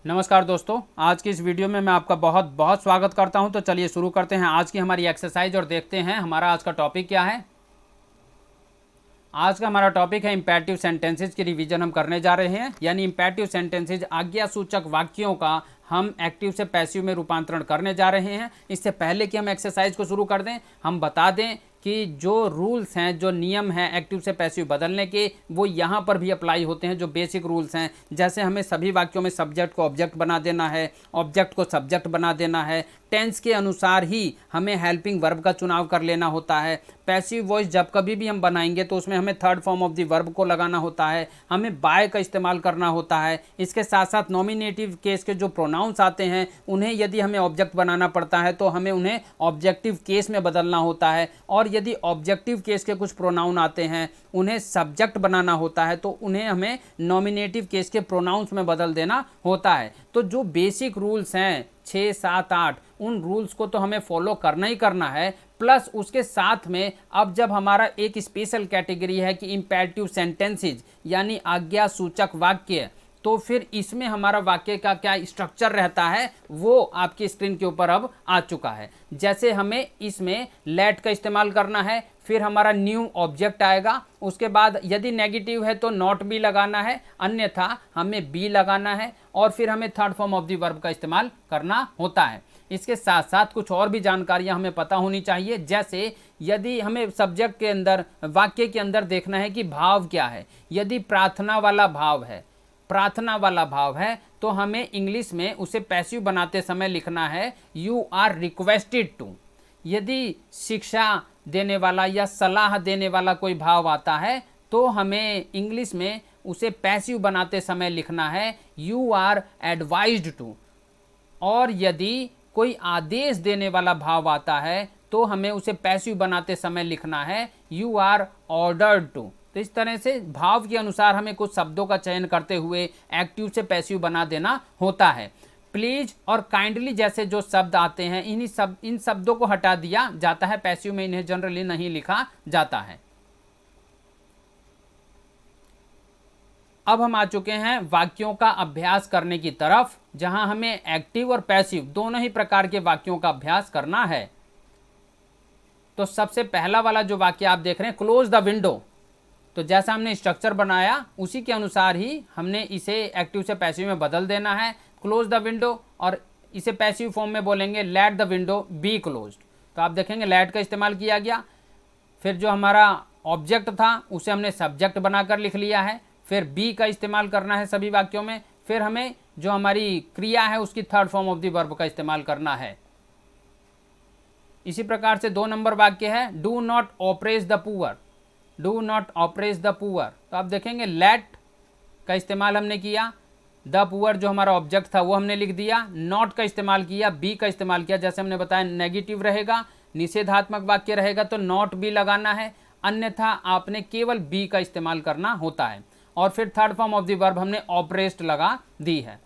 नमस्कार दोस्तों, आज की इस वीडियो में मैं आपका बहुत बहुत स्वागत करता हूं। तो चलिए शुरू करते हैं आज की हमारी एक्सरसाइज और देखते हैं हमारा आज का टॉपिक क्या है। आज का हमारा टॉपिक है इंपैरेटिव सेंटेंसेज की रिवीजन हम करने जा रहे हैं। यानी इंपैरेटिव सेंटेंसेज आज्ञा सूचक वाक्यों का हम एक्टिव से पैसिव में रूपांतरण करने जा रहे हैं। इससे पहले कि हम एक्सरसाइज को शुरू कर दें, हम बता दें कि जो रूल्स हैं, जो नियम हैं एक्टिव से पैसिव बदलने के, वो यहाँ पर भी अप्लाई होते हैं। जो बेसिक रूल्स हैं, जैसे हमें सभी वाक्यों में सब्जेक्ट को ऑब्जेक्ट बना देना है, ऑब्जेक्ट को सब्जेक्ट बना देना है, टेंस के अनुसार ही हमें हेल्पिंग वर्ब का चुनाव कर लेना होता है। पैसिव वॉइस जब कभी भी हम बनाएंगे तो उसमें हमें third form of the verb को लगाना होता है, हमें बाय का इस्तेमाल करना होता है। इसके साथ साथ नॉमिनेटिव केस के जो प्रोनाउंस आते हैं उन्हें यदि हमें ऑब्जेक्ट बनाना पड़ता है तो हमें उन्हें ऑब्जेक्टिव केस में बदलना होता है, और यदि ऑब्जेक्टिव केस के कुछ प्रोनाउन आते हैं उन्हें सब्जेक्ट बनाना होता है तो उन्हें हमें नॉमिनेटिव केस के प्रोनाउंस में बदल देना होता है। तो जो बेसिक रूल्स हैं 6, 7, 8, उन रूल्स को तो हमें फॉलो करना ही करना है। प्लस उसके साथ में अब जब हमारा एक स्पेशल कैटेगरी है कि इंपैरेटिव सेंटेंसेज यानी आज्ञा सूचक वाक्य, तो फिर इसमें हमारा वाक्य का क्या स्ट्रक्चर रहता है वो आपकी स्क्रीन के ऊपर अब आ चुका है। जैसे हमें इसमें लेट का इस्तेमाल करना है, फिर हमारा न्यू ऑब्जेक्ट आएगा, उसके बाद यदि नेगेटिव है तो नॉट बी लगाना है, अन्यथा हमें बी लगाना है, और फिर हमें third form of the verb का इस्तेमाल करना होता है। इसके साथ साथ कुछ और भी जानकारियां हमें पता होनी चाहिए। जैसे यदि हमें सब्जेक्ट के अंदर, वाक्य के अंदर देखना है कि भाव क्या है। यदि प्रार्थना वाला भाव है, प्रार्थना वाला भाव है, तो हमें इंग्लिश में उसे पैसिव बनाते समय लिखना है यू आर रिक्वेस्टेड टू। यदि शिक्षा देने वाला या सलाह देने वाला कोई भाव आता है तो हमें इंग्लिश में उसे पैसिव बनाते समय लिखना है यू आर एडवाइज्ड टू। और यदि कोई आदेश देने वाला भाव आता है तो हमें उसे पैसिव बनाते समय लिखना है यू आर ऑर्डर्ड टू। तो इस तरह से भाव के अनुसार हमें कुछ शब्दों का चयन करते हुए एक्टिव से पैसिव बना देना होता है। प्लीज और काइंडली जैसे जो शब्द आते हैं इन शब्दों को हटा दिया जाता है, पैसिव में इन्हें जनरली नहीं लिखा जाता है। अब हम आ चुके हैं वाक्यों का अभ्यास करने की तरफ, जहां हमें एक्टिव और पैसिव दोनों ही प्रकार के वाक्यों का अभ्यास करना है। तो सबसे पहला वाला जो वाक्य आप देख रहे हैं, क्लोज द विंडो, तो जैसा हमने स्ट्रक्चर बनाया उसी के अनुसार ही हमने इसे एक्टिव से पैसिव में बदल देना है। क्लोज द विंडो, और इसे पैसिव फॉर्म में बोलेंगे let the window be closed. तो आप देखेंगे लेट का इस्तेमाल किया गया, फिर जो हमारा ऑब्जेक्ट था उसे हमने सब्जेक्ट बनाकर लिख लिया है, फिर बी का इस्तेमाल करना है सभी वाक्यों में, फिर हमें जो हमारी क्रिया है उसकी third form of the verb का इस्तेमाल करना है। इसी प्रकार से 2 नंबर वाक्य है do not oppress the poor, do not oppress the poor. तो आप देखेंगे लेट का इस्तेमाल हमने किया, द पुअर जो हमारा ऑब्जेक्ट था वो हमने लिख दिया, नॉट का इस्तेमाल किया, बी का इस्तेमाल किया। जैसे हमने बताया नेगेटिव रहेगा, निषेधात्मक वाक्य रहेगा तो नॉट बी लगाना है, अन्यथा आपने केवल बी का इस्तेमाल करना होता है। और फिर third form of the verb हमने ऑपरेस्ड लगा दी है।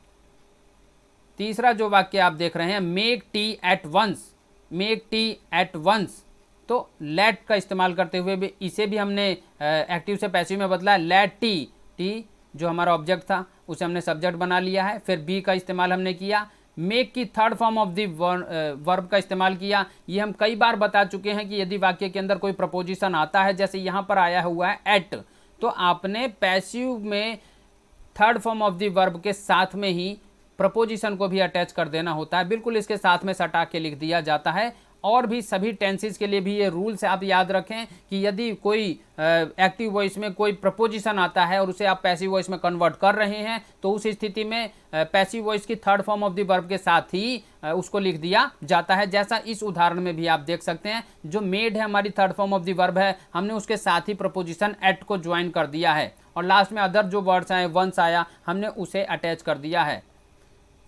तीसरा जो वाक्य आप देख रहे हैं make tea at once, make tea at once, तो लेट का इस्तेमाल करते हुए भी इसे भी हमने एक्टिव से पैसिव में बदला है। लेट टी, टी जो हमारा ऑब्जेक्ट था उसे हमने सब्जेक्ट बना लिया है, फिर बी का इस्तेमाल हमने किया, मेक की third form of the verb का इस्तेमाल किया। ये हम कई बार बता चुके हैं कि यदि वाक्य के अंदर कोई प्रपोजिशन आता है, जैसे यहाँ पर आया हुआ है एट, तो आपने पैसिव में third form of the verb के साथ में ही प्रपोजिशन को भी अटैच कर देना होता है, बिल्कुल इसके साथ में सटा के लिख दिया जाता है। और भी सभी टेंसेस के लिए भी ये रूल्स आप याद रखें कि यदि कोई एक्टिव वॉइस में कोई प्रपोजिशन आता है और उसे आप पैसिव वॉइस में कन्वर्ट कर रहे हैं तो उस स्थिति में पैसिव वॉइस की third form of the verb के साथ ही उसको लिख दिया जाता है। जैसा इस उदाहरण में भी आप देख सकते हैं, जो मेड है हमारी third form of the verb है, हमने उसके साथ ही प्रपोजिशन एट को ज्वाइन कर दिया है, और लास्ट में अदर जो वर्ड्स आए, वंस आया, हमने उसे अटैच कर दिया है।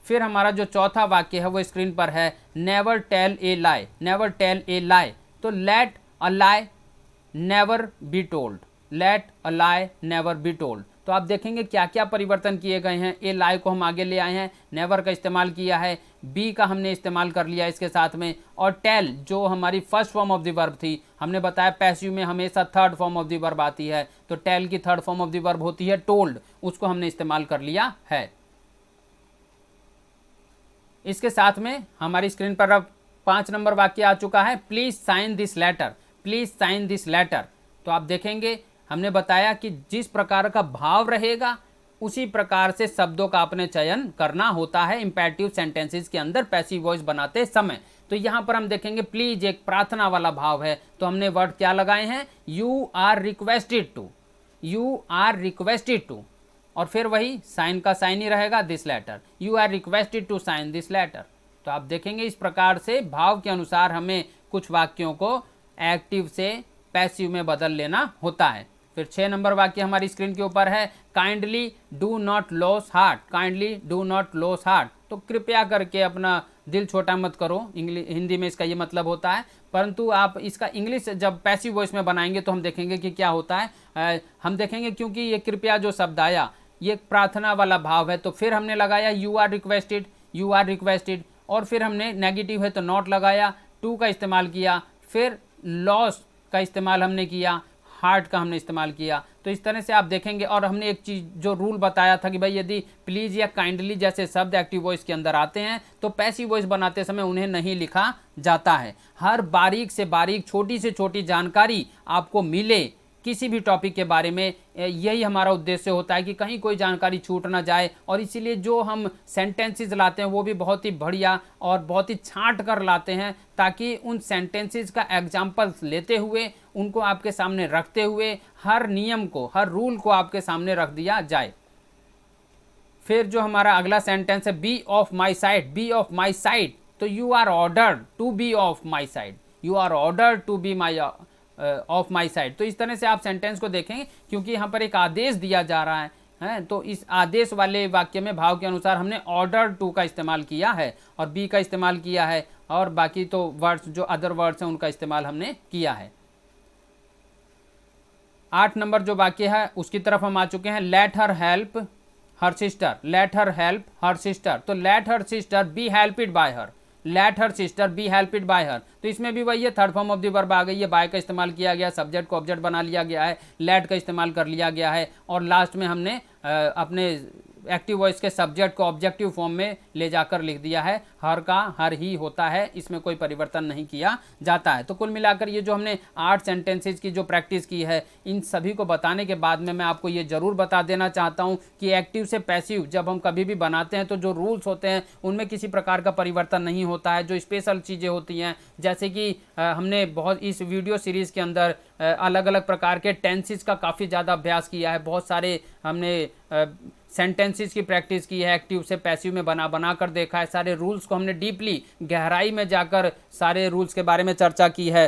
फिर हमारा जो चौथा वाक्य है वो स्क्रीन पर है never tell a lie, never tell a lie, तो let a lie never be told, let a lie never be told. तो आप देखेंगे क्या क्या परिवर्तन किए गए हैं। ए लाई को हम आगे ले आए हैं, नेवर का इस्तेमाल किया है, बी का हमने इस्तेमाल कर लिया इसके साथ में, और टेल जो हमारी first form of the verb थी, हमने बताया पैसिव में हमेशा third form of the verb आती है, तो टेल की third form of the verb होती है टोल्ड, उसको हमने इस्तेमाल कर लिया है। इसके साथ में हमारी स्क्रीन पर अब 5 नंबर वाक्य आ चुका है, please sign this letter, please sign this letter. तो आप देखेंगे हमने बताया कि जिस प्रकार का भाव रहेगा उसी प्रकार से शब्दों का आपने चयन करना होता है इंपैरेटिव सेंटेंसेस के अंदर पैसिव वॉइस बनाते समय। तो यहाँ पर हम देखेंगे प्लीज एक प्रार्थना वाला भाव है, तो हमने वर्ड क्या लगाए हैं, you are requested to, you are requested to, और फिर वही साइन का साइन ही रहेगा, this letter, you are requested to sign this letter. तो आप देखेंगे इस प्रकार से भाव के अनुसार हमें कुछ वाक्यों को एक्टिव से पैसिव में बदल लेना होता है। फिर 6 नंबर वाक्य हमारी स्क्रीन के ऊपर है, kindly do not loss heart, kindly do not loss heart. तो कृपया करके अपना दिल छोटा मत करो, हिंदी में इसका ये मतलब होता है, परंतु आप इसका इंग्लिश जब पैसिव वॉइस में बनाएंगे तो हम देखेंगे कि क्या होता है। हम देखेंगे क्योंकि ये कृपया जो शब्द आया ये प्रार्थना वाला भाव है, तो फिर हमने लगाया you are requested, you are requested, और फिर हमने नेगेटिव है तो नॉट लगाया, टू का इस्तेमाल किया, फिर लॉस का इस्तेमाल हमने किया, हार्ट का हमने इस्तेमाल किया। तो इस तरह से आप देखेंगे। और हमने एक चीज़ जो रूल बताया था कि भाई यदि प्लीज़ या काइंडली जैसे शब्द एक्टिव वॉइस के अंदर आते हैं तो पैसिव वॉइस बनाते समय उन्हें नहीं लिखा जाता है। हर बारीक से बारीक छोटी से छोटी जानकारी आपको मिले किसी भी टॉपिक के बारे में, यही हमारा उद्देश्य होता है कि कहीं कोई जानकारी छूट ना जाए। और इसीलिए जो हम सेंटेंसेस लाते हैं वो भी बहुत ही बढ़िया और बहुत ही छांट कर लाते हैं, ताकि उन सेंटेंसेस का एग्जाम्पल्स लेते हुए उनको आपके सामने रखते हुए हर नियम को, हर रूल को आपके सामने रख दिया जाए। फिर जो हमारा अगला सेंटेंस है, be off my side, be off my side, तो you are ordered to be off my side, you are ordered to be my off my side. तो इस तरह से आप सेंटेंस को देखेंगे क्योंकि यहाँ पर एक आदेश दिया जा रहा है, तो इस आदेश वाले वाक्य में भाव के अनुसार हमने ऑर्डर टू का इस्तेमाल किया है और बी का इस्तेमाल किया है, और बाकी तो वर्ड्स जो अदर वर्ड्स हैं उनका इस्तेमाल हमने किया है। 8 नंबर जो वाक्य है उसकी तरफ हम आ चुके हैं, let her help her sister, let her help her sister. तो let her sister be helped by her, let her sister be helped by her. तो इसमें भी वही है, third form of the verb आ गई है, बाय का इस्तेमाल किया गया, सब्जेक्ट को ऑब्जेक्ट बना लिया गया है, लेट का इस्तेमाल कर लिया गया है, और लास्ट में हमने अपने एक्टिव वॉइस के सब्जेक्ट को ऑब्जेक्टिव फॉर्म में ले जाकर लिख दिया है, हर का हर ही होता है, इसमें कोई परिवर्तन नहीं किया जाता है। तो कुल मिलाकर ये जो हमने 8 सेंटेंसेज की जो प्रैक्टिस की है, इन सभी को बताने के बाद में मैं आपको ये जरूर बता देना चाहता हूँ कि एक्टिव से पैसिव जब हम कभी भी बनाते हैं तो जो रूल्स होते हैं उनमें किसी प्रकार का परिवर्तन नहीं होता है। जो स्पेशल चीज़ें होती हैं, जैसे कि हमने बहुत इस वीडियो सीरीज़ के अंदर अलग अलग प्रकार के टेंसेस का काफ़ी ज़्यादा अभ्यास किया है, बहुत सारे हमने सेंटेंसेस की प्रैक्टिस की है, एक्टिव से पैसिव में बना कर देखा है, सारे रूल्स को हमने डीपली गहराई में जाकर सारे रूल्स के बारे में चर्चा की है।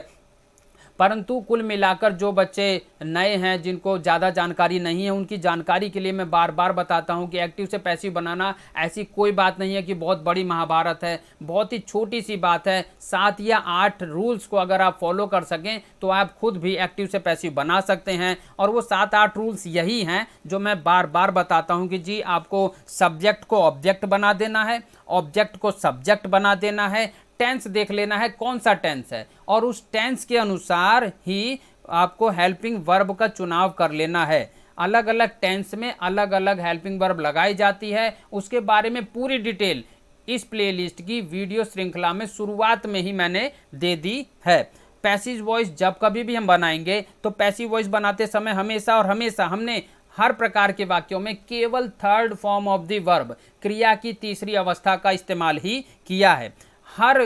परंतु कुल मिलाकर जो बच्चे नए हैं, जिनको ज़्यादा जानकारी नहीं है, उनकी जानकारी के लिए मैं बार बार बताता हूं कि एक्टिव से पैसिव बनाना ऐसी कोई बात नहीं है कि बहुत बड़ी महाभारत है, बहुत ही छोटी सी बात है। 7 या 8 रूल्स को अगर आप फॉलो कर सकें तो आप खुद भी एक्टिव से पैसिव बना सकते हैं। और वो 7-8 रूल्स यही हैं जो मैं बार बार बताता हूँ कि जी आपको सब्जेक्ट को ऑब्जेक्ट बना देना है, ऑब्जेक्ट को सब्जेक्ट बना देना है, टेंस देख लेना है कौन सा टेंस है, और उस टेंस के अनुसार ही आपको हेल्पिंग वर्ब का चुनाव कर लेना है। अलग अलग टेंस में अलग अलग हेल्पिंग वर्ब लगाई जाती है, उसके बारे में पूरी डिटेल इस प्लेलिस्ट की वीडियो श्रृंखला में शुरुआत में ही मैंने दे दी है। पैसिव वॉइस जब कभी भी हम बनाएंगे तो पैसिव वॉइस बनाते समय हमेशा और हमेशा हमने हर प्रकार के वाक्यों में केवल third form of the verb, क्रिया की तीसरी अवस्था का इस्तेमाल ही किया है। हर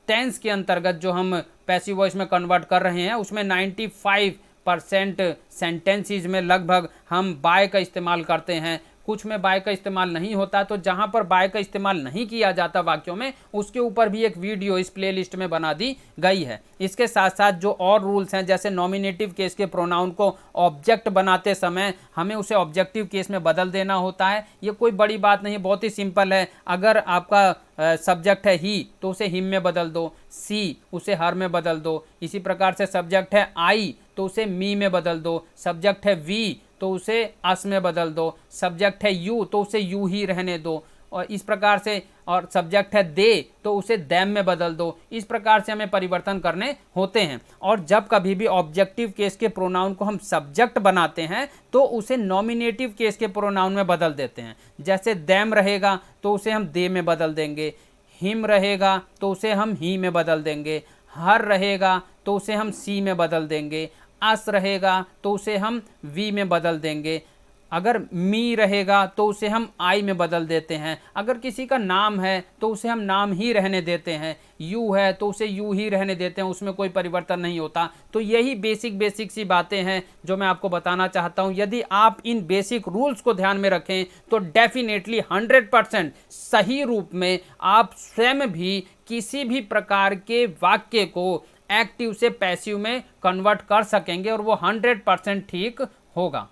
टेंस के अंतर्गत जो हम पैसिव वॉइस में कन्वर्ट कर रहे हैं उसमें 95% सेंटेंसेस में लगभग हम बाय का इस्तेमाल करते हैं, कुछ में बाय का इस्तेमाल नहीं होता। तो जहां पर बाय का इस्तेमाल नहीं किया जाता वाक्यों में, उसके ऊपर भी एक वीडियो इस प्लेलिस्ट में बना दी गई है। इसके साथ साथ जो और रूल्स हैं, जैसे नॉमिनेटिव केस के प्रोनाउन को ऑब्जेक्ट बनाते समय हमें उसे ऑब्जेक्टिव केस में बदल देना होता है। ये कोई बड़ी बात नहीं, बहुत ही सिंपल है। अगर आपका सब्जेक्ट है ही तो उसे हिम में बदल दो, सी उसे हर में बदल दो। इसी प्रकार से सब्जेक्ट है आई तो उसे मी में बदल दो, सब्जेक्ट है वी तो उसे अस में बदल दो, सब्जेक्ट है यू तो उसे यू ही रहने दो, और इस प्रकार से, और सब्जेक्ट है दे तो उसे देम में बदल दो। इस प्रकार से हमें परिवर्तन करने होते हैं। और जब कभी भी ऑब्जेक्टिव केस के प्रोनाउन को हम सब्जेक्ट बनाते हैं तो उसे नॉमिनेटिव केस के प्रोनाउन में बदल देते हैं। जैसे देम रहेगा तो उसे हम दे में बदल देंगे, हिम रहेगा तो उसे हम ही में बदल देंगे, हर रहेगा तो उसे हम सी में बदल देंगे, अस रहेगा तो उसे हम वी में बदल देंगे, अगर मी रहेगा तो उसे हम आई में बदल देते हैं, अगर किसी का नाम है तो उसे हम नाम ही रहने देते हैं, यू है तो उसे यू ही रहने देते हैं, उसमें कोई परिवर्तन नहीं होता। तो यही बेसिक सी बातें हैं जो मैं आपको बताना चाहता हूं। यदि आप इन बेसिक रूल्स को ध्यान में रखें तो डेफिनेटली 100% सही रूप में आप स्वयं भी किसी भी प्रकार के वाक्य को एक्टिव से पैसिव में कन्वर्ट कर सकेंगे और वो 100% ठीक होगा।